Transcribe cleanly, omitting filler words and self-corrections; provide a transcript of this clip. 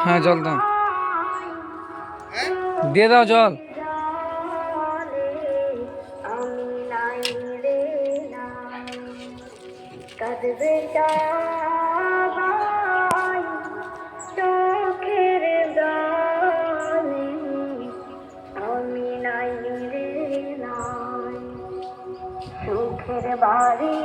হ্যাঁ জল দাও, দিয়ে দাও জল। কাঁদবে সবাই চোখের জলে, আমি নাই রে নাই। সুখের বাড়ি